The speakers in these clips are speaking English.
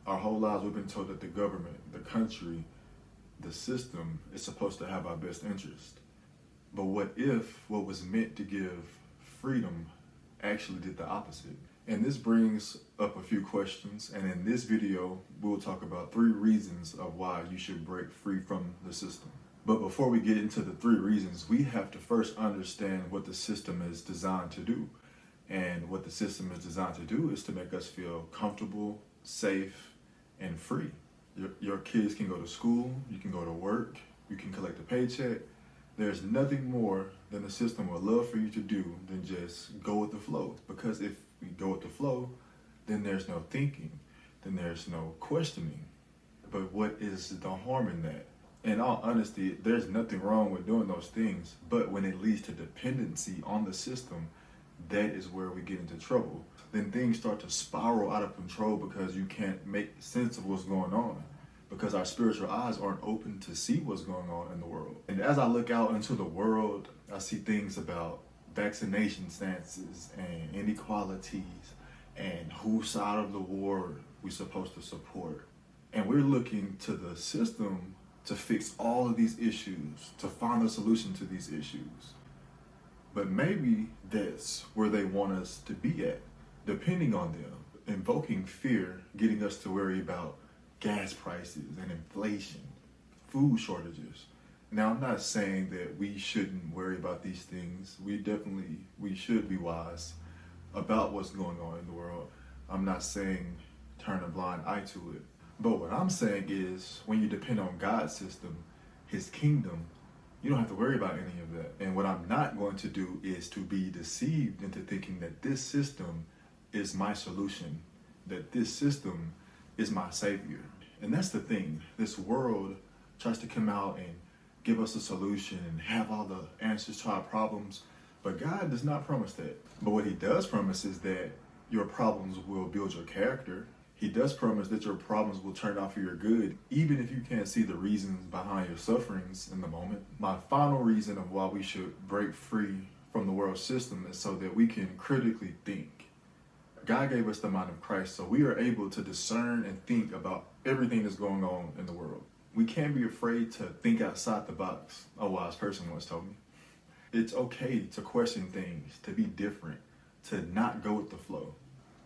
Our whole lives we've been told that the government, the country, the system is supposed to have our best interest. But what if what was meant to give freedom actually did the opposite? And this brings up a few questions, and in this video, we'll talk about 3 reasons of why you should break free from the system. But before we get into the 3 reasons, we have to first understand what the system is designed to do. And what the system is designed to do is to make us feel comfortable, safe, and free. Your kids can go to school, you can go to work, you can collect a paycheck. There's nothing more than the system would love for you to do than just go with the flow. Because if we go with the flow, then there's no thinking, then there's no questioning. But what is the harm in that? In all honesty, there's nothing wrong with doing those things, but when it leads to dependency on the system, that is where we get into trouble. Then things start to spiral out of control because you can't make sense of what's going on, because our spiritual eyes aren't open to see what's going on in the world. And as I look out into the world, I see things about vaccination stances and inequalities and whose side of the war we're supposed to support. And we're looking to the system to fix all of these issues, to find a solution to these issues. But maybe that's where they want us to be at, depending on them, invoking fear, getting us to worry about gas prices and inflation, food shortages. Now, I'm not saying that we shouldn't worry about these things. We should be wise about what's going on in the world. I'm not saying turn a blind eye to it. But what I'm saying is when you depend on God's system, His kingdom, you don't have to worry about any of that. And what I'm not going to do is to be deceived into thinking that this system is my solution, that this system is my savior. And that's the thing. This world tries to come out and give us a solution and have all the answers to our problems. But God does not promise that. But what He does promise is that your problems will build your character. He does promise that your problems will turn out for your good, even if you can't see the reasons behind your sufferings in the moment. My final reason of why we should break free from the world system is so that we can critically think. God gave us the mind of Christ, so we are able to discern and think about everything that's going on in the world. We can't be afraid to think outside the box, a wise person once told me. It's okay to question things, to be different, to not go with the flow.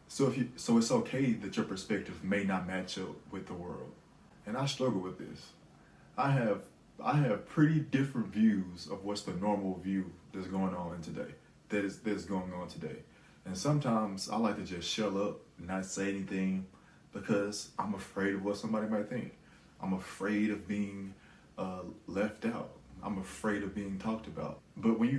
So it's okay that your perspective may not match up with the world. And I struggle with this. I have pretty different views of what's the normal view that's going on today. That's going on today. And sometimes I like to just shell up, not say anything, because I'm afraid of what somebody might think. I'm afraid of being left out. I'm afraid of being talked about. But when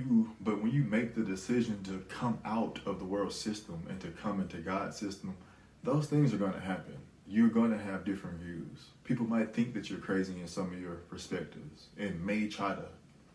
you make the decision to come out of the world system and to come into God's system, those things are going to happen. You're going to have different views. People might think that you're crazy in some of your perspectives and may try to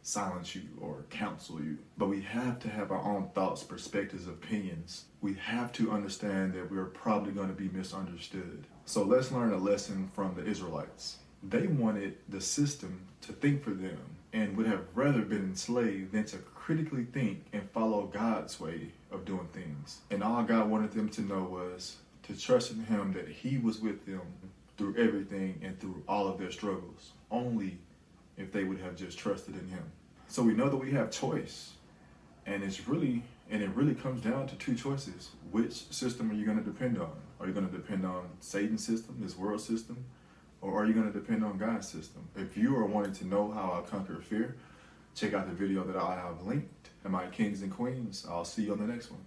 silence you or counsel you. But we have to have our own thoughts, perspectives, opinions. We have to understand that we're probably going to be misunderstood. So let's learn a lesson from the Israelites. They wanted the system to think for them and would have rather been enslaved than to critically think and follow God's way of doing things. And all God wanted them to know was to trust in Him, that He was with them through everything and through all of their struggles, only if they would have just trusted in Him. So we know that we have choice, and it really comes down to 2 choices. Which system are you going to depend on? Are you going to depend on Satan's system, this world system? Or are you going to depend on God's system? If you are wanting to know how I conquer fear, check out the video that I have linked. And my kings and queens, I'll see you on the next one.